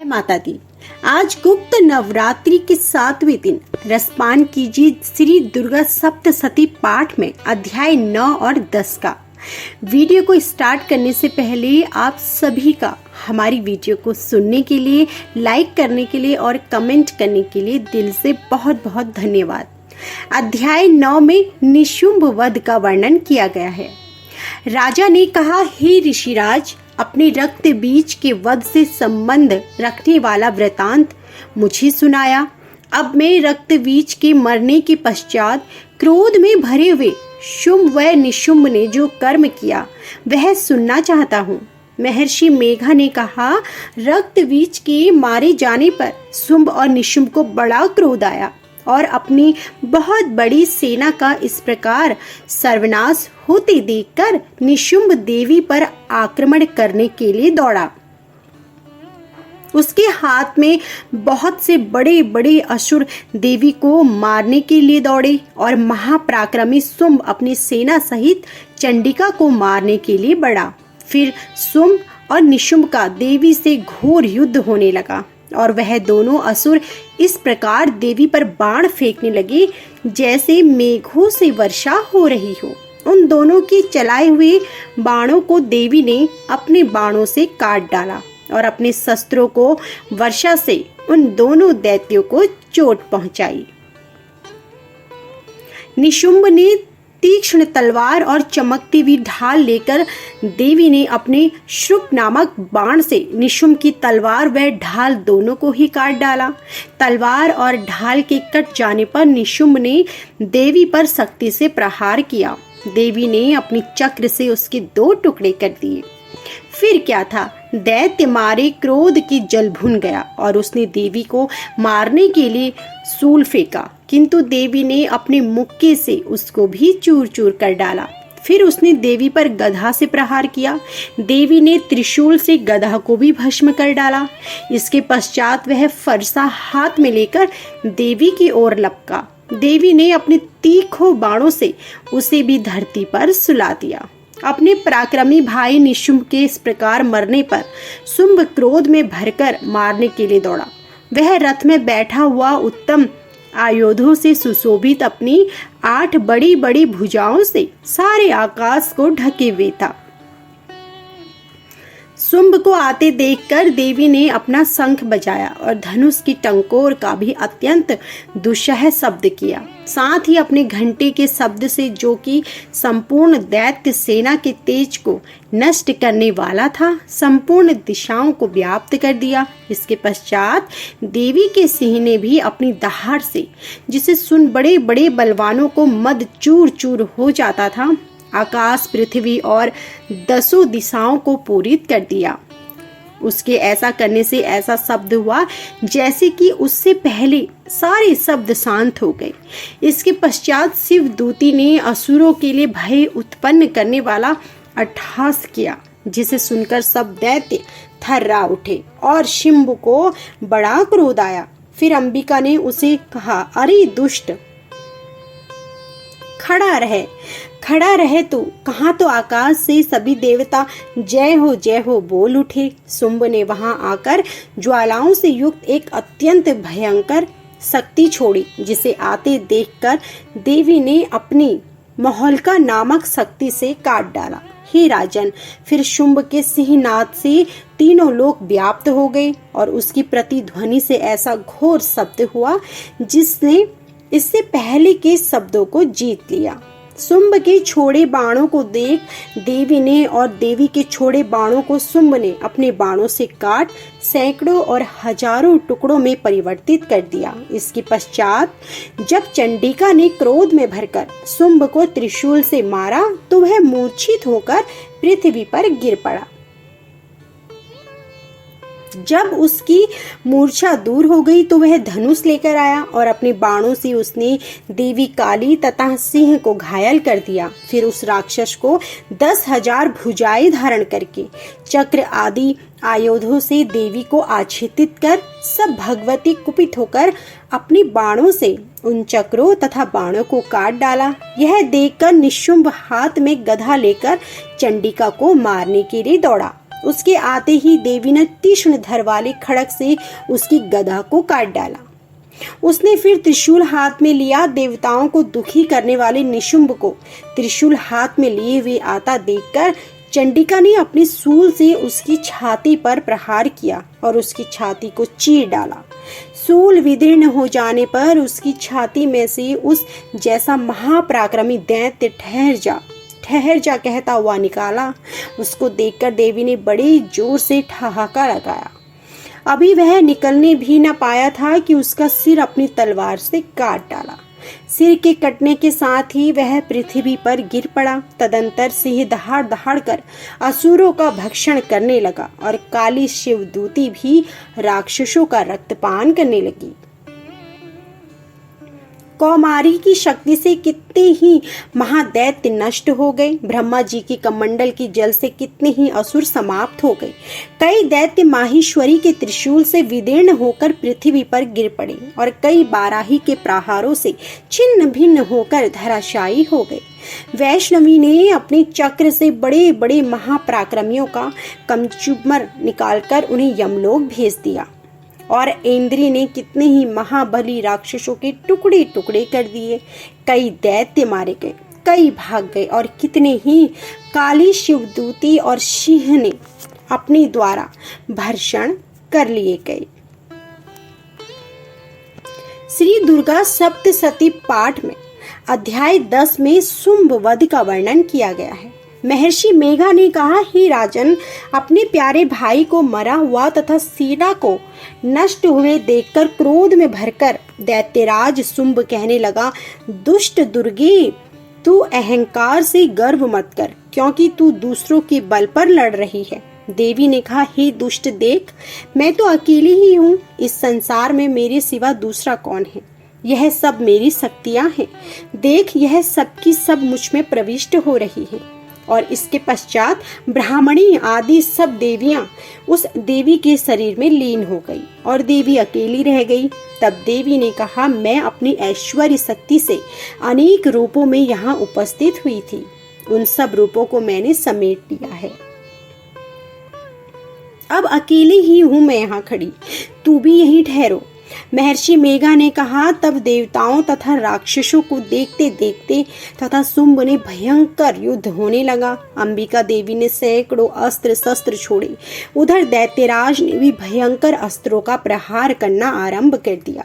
माता दी, आज गुप्त नवरात्रि के 7वें दिन रसपान कीजिए श्री दुर्गा सप्तशती पाठ में अध्याय 9 और 10 का। वीडियो को स्टार्ट करने से पहले आप सभी का हमारी वीडियो को सुनने के लिए, लाइक करने के लिए और कमेंट करने के लिए दिल से बहुत बहुत धन्यवाद। अध्याय 9 में निशुंभ वध का वर्णन किया गया है। राजा ने कहा, हे ऋषिराज, अपने रक्त बीज के वध से संबंध रखने वाला वृतांत मुझे सुनाया। अब मैं रक्त बीज के मरने के पश्चात क्रोध में भरे हुए शुंभ व निशुंभ ने जो कर्म किया वह सुनना चाहता हूँ। महर्षि मेघा ने कहा, रक्त बीज के मारे जाने पर शुंभ और निशुंभ को बड़ा क्रोध आया और अपनी बहुत बड़ी सेना का इस प्रकार सर्वनाश होते देखकर निशुंभ देवी पर आक्रमण करने के लिए दौड़ा। उसके हाथ में बहुत से बड़े बड़े असुर देवी को मारने के लिए दौड़े और महापराक्रमी शुंभ अपनी सेना सहित चंडिका को मारने के लिए बढ़ा। फिर शुंभ और निशुंभ का देवी से घोर युद्ध होने लगा और वह दोनों असुर इस प्रकार देवी पर बाण फेंकने लगे जैसे मेघों से वर्षा हो रही हो। उन दोनों की चलाए हुए बाणों को देवी ने अपने बाणों से काट डाला और अपने शस्त्रों को वर्षा से उन दोनों दैत्यों को चोट पहुंचाई। निशुंभ ने तीक्ष्ण तलवार और चमकती हुई ढाल लेकर देवी ने अपने श्रुप नामक बाण से निशुंभ की तलवार व ढाल दोनों को ही काट डाला। तलवार और ढाल के कट जाने पर निशुंभ ने देवी पर सख्ती से प्रहार किया। देवी ने अपनी चक्र से उसके 2 टुकड़े कर दिए। फिर क्या था, दैत्य मारे क्रोध की जल भुन गया और उसने देवी को मारने के लिए शूल फेंका, किंतु देवी ने अपने मुक्के से उसको भी चूर चूर कर डाला। फिर उसने देवी पर गधा से प्रहार किया। देवी ने त्रिशूल से गधा को भी भस्म कर डाला। इसके पश्चात वह फरसा हाथ में लेकर देवी की ओर लपका। देवी ने अपने तीखों बाणों से उसे भी धरती पर सुला दिया। अपने पराक्रमी भाई निशुंभ के इस प्रकार मरने पर शुंभ क्रोध में भरकर मारने के लिए दौड़ा। वह रथ में बैठा हुआ उत्तम आयुधों से सुशोभित अपनी 8 बड़ी बड़ी भुजाओं से सारे आकाश को ढके हुए था। शुंभ को आते देखकर देवी ने अपना शंख बजाया और धनुष की टंकोर का भी अत्यंत दुस्सह शब्द किया। साथ ही अपने घंटे के शब्द से, जो कि संपूर्ण दैत्य सेना के तेज को नष्ट करने वाला था, संपूर्ण दिशाओं को व्याप्त कर दिया। इसके पश्चात देवी के सिंह ने भी अपनी दहाड़ से, जिसे सुन बड़े बड़े बलवानों को मद चूर चूर हो जाता था, आकाश, पृथ्वी और 10 दिशाओं को पूरित कर दिया। उसके ऐसा करने से ऐसा शब्द हुआ जैसे कि उससे पहले सारे शब्द शांत हो गए। इसके पश्चात शिव दूती ने असुरों के लिए भय उत्पन्न करने वाला अट्टहास किया, जिसे सुनकर सब दैत्य थर्रा उठे और शुंभ को बड़ा क्रोध आया। फिर अंबिका ने उसे कहा, अरे दुष्ट, खड़ा रहे तू। कहाँ तो आकाश से सभी देवता जय हो बोल उठे। शुंभ ने वहां आकर ज्वालाओं से युक्त एक अत्यंत भयंकर शक्ति छोड़ी, जिसे आते देखकर देवी ने अपनी महोल्का नामक शक्ति से काट डाला। हे राजन, फिर शुंभ के सिंहनाद से तीनों लोक व्याप्त हो गए और उसकी प्रतिध्वनि से ऐसा घोर शब्द हुआ जिसने इससे पहले के शब्दों को जीत लिया। शुंभ के छोड़े बाणों को देख देवी ने और देवी के छोड़े बाणों को शुंभ ने अपने बाणों से काट सैकड़ों और हजारों टुकड़ों में परिवर्तित कर दिया। इसके पश्चात जब चंडिका ने क्रोध में भरकर शुंभ को त्रिशूल से मारा तो वह मूर्छित होकर पृथ्वी पर गिर पड़ा। जब उसकी मूर्छा दूर हो गई तो वह धनुष लेकर आया और अपने बाणों से उसने देवी काली तथा सिंह को घायल कर दिया। फिर उस राक्षस को 10,000 भुजाएं धारण करके चक्र आदि आयुधों से देवी को आच्छादित कर सब भगवती कुपित होकर अपनी बाणों से उन चक्रों तथा बाणों को काट डाला। यह देखकर निशुंभ हाथ में गदा लेकर चंडिका को मारने के लिए दौड़ा। उसके आते ही देवी ने तीक्ष्ण धार वाले खड़ग से उसकी गदा को काट डाला। उसने फिर त्रिशूल हाथ में लिया। देवताओं को दुखी करने वाले निशुंभ को त्रिशूल हाथ में लिए हुए आता देखकर चंडिका ने अपने सूल से उसकी छाती पर प्रहार किया और उसकी छाती को चीर डाला। सूल विदीर्ण हो जाने पर उसकी छाती में से उस जैसा महापराक्रमी दैत्य ठहर जा कहता हुआ निकाला। उसको देखकर देवी ने बड़े जोर से ठहाका लगाया। अभी वह निकलने भी न पाया था कि उसका सिर अपनी तलवार से काट डाला। सिर के कटने के साथ ही वह पृथ्वी पर गिर पड़ा। तदंतर सिंह दहाड़ दहाड़ कर असुरों का भक्षण करने लगा और काली शिवदूती भी राक्षसों का रक्तपान करने लगी। कौमारी की शक्ति से कितने ही महादैत्य नष्ट हो गए। ब्रह्मा जी की कमंडल की जल से कितने ही असुर समाप्त हो गए। कई दैत्य माहेश्वरी के त्रिशूल से विदीर्ण होकर पृथ्वी पर गिर पड़े और कई बाराही के प्रहारों से छिन्न भिन्न होकर धराशायी हो गए। वैष्णवी ने अपने चक्र से बड़े बड़े महापराक्रमियों का कमचुमर निकालकर उन्हें यमलोक भेज दिया और इंद्री ने कितने ही महाबली राक्षसों के टुकड़े टुकड़े कर दिए। कई दैत्य मारे गए, कई भाग गए और कितने ही काली शिवदूती और सिंह ने अपने द्वारा भर्षण कर लिए गए। श्री दुर्गा सप्तशती पाठ में अध्याय 10 में शुंभ वध का वर्णन किया गया है। महर्षि मेघा ने कहा, हे राजन, अपने प्यारे भाई को मरा हुआ तथा सीता को नष्ट हुए देखकर क्रोध में भरकर दैत्यराज शुंभ कहने लगा, दुष्ट दुर्गे, तू अहंकार से गर्व मत कर, क्योंकि तू दूसरों के बल पर लड़ रही है। देवी ने कहा, हे दुष्ट, देख, मैं तो अकेली ही हूँ। इस संसार में मेरे सिवा दूसरा कौन है? यह सब मेरी शक्तियाँ हैं। देख, यह सब की सब मुझ में प्रविष्ट हो रही है। और इसके पश्चात ब्राह्मणी आदि सब देवियां उस देवी के शरीर में लीन हो गई और देवी अकेली रह गई। तब देवी ने कहा, मैं अपनी ऐश्वर्य शक्ति से अनेक रूपों में यहाँ उपस्थित हुई थी। उन सब रूपों को मैंने समेट लिया है। अब अकेली ही हूँ मैं यहाँ खड़ी, तू भी यहीं ठहरो। महर्षि मेघा ने कहा, तब देवताओं तथा राक्षसों को देखते देखते तथा शुंभ ने भयंकर युद्ध होने लगा। अंबिका देवी ने सैकड़ों अस्त्र शस्त्र छोड़े। उधर दैत्यराज ने भी भयंकर अस्त्रों का प्रहार करना आरंभ कर दिया।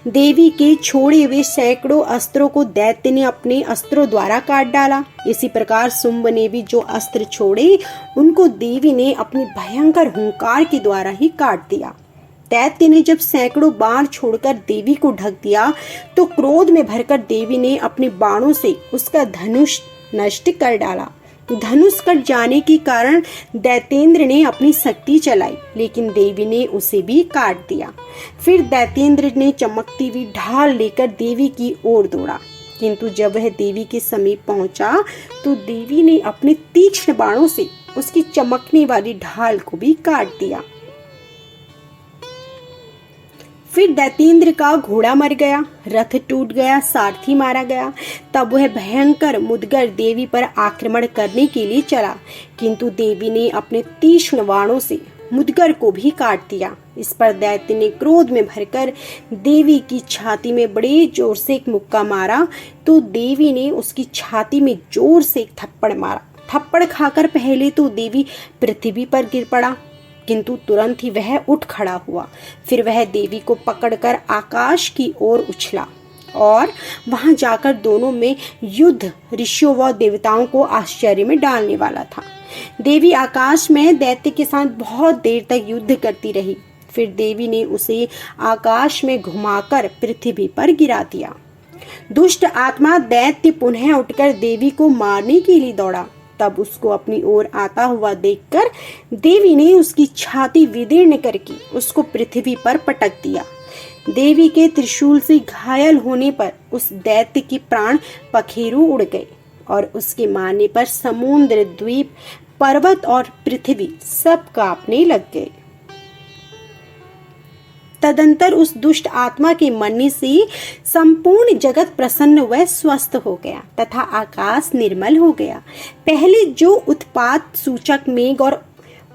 देवी के छोड़े हुए सैकड़ों अस्त्रों को दैत्य ने अपने अस्त्रों द्वारा काट डाला। इसी प्रकार शुंभ ने भी जो अस्त्र छोड़े उनको देवी ने अपनी भयंकर हुंकार के द्वारा ही काट दिया। दैत्य ने जब सैकड़ों बाण छोड़कर देवी को ढक दिया तो क्रोध में भरकर देवी ने अपने बाणों से उसका धनुष नष्ट कर डाला। धनुष कट जाने के कारण दैत्येंद्र ने अपनी शक्ति चलाई, लेकिन देवी ने उसे भी काट दिया। फिर दैत्येंद्र ने चमकती हुई ढाल लेकर देवी की ओर दौड़ा, किंतु जब वह देवी के समीप पहुंचा तो देवी ने अपने तीक्ष्ण बाणों से उसकी चमकने वाली ढाल को भी काट दिया। फिर दैत्येंद्र का घोड़ा मर गया, रथ टूट गया, सारथी मारा गया। तब वह भयंकर मुदगर देवी पर आक्रमण करने के लिए चला, किंतु देवी ने अपने तीक्ष्ण बाणों से मुदगर को भी काट दिया। इस पर दैत्य ने क्रोध में भरकर देवी की छाती में बड़े जोर से एक मुक्का मारा तो देवी ने उसकी छाती में जोर से एक थप्पड़ मारा। थप्पड़ खाकर पहले तो देवी पृथ्वी पर गिर पड़ा, किंतु तुरंत ही वह उठ खड़ा हुआ। फिर वह देवी को पकड़कर आकाश की ओर उछला और वहां जाकर दोनों में युद्ध ऋषियों व देवताओं को आश्चर्य में डालने वाला था। देवी आकाश में दैत्य के साथ बहुत देर तक युद्ध करती रही। फिर देवी ने उसे आकाश में घुमाकर पृथ्वी पर गिरा दिया। दुष्ट आत्मा दैत्य पुनः उठकर देवी को मारने के लिए दौड़ा। तब उसको अपनी ओर आता हुआ देखकर देवी ने उसकी छाती विदीर्ण करके उसको पृथ्वी पर पटक दिया। देवी के त्रिशूल से घायल होने पर उस दैत्य के प्राण पखेरु उड़ गए और उसके मारने पर समुद्र, द्वीप, पर्वत और पृथ्वी सब कांपने लग गए। तदंतर उस दुष्ट आत्मा के मरने से संपूर्ण जगत प्रसन्न व स्वस्थ हो गया तथा आकाश निर्मल हो गया। पहले जो उत्पात सूचक मेघ और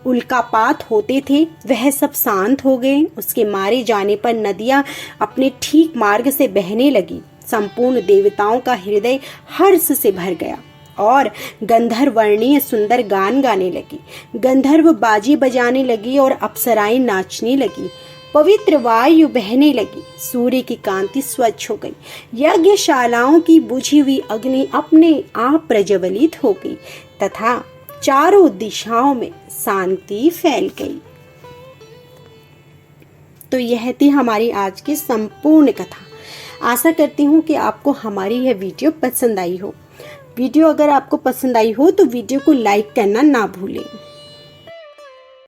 उल्कापात होते थे वह सब शांत हो गए। उसके मारे जाने पर नदियां अपने ठीक मार्ग से बहने लगी। संपूर्ण देवताओं का हृदय हर्ष से भर गया और गंधर्व वर्णीय सुंदर गान गाने लगी। गंधर्व बाजी बजाने लगी और अप्सराएं नाचने लगी। पवित्र वायु बहने लगी। सूर्य की कांति स्वच्छ हो गई। यज्ञशालाओं की बुझी हुई अग्नि अपने आप प्रज्वलित हो गई तथा चारों दिशाओं में शांति फैल गई। तो यह थी हमारी आज की संपूर्ण कथा। आशा करती हूँ कि आपको हमारी यह वीडियो पसंद आई हो। वीडियो अगर आपको पसंद आई हो तो वीडियो को लाइक करना ना भूलें।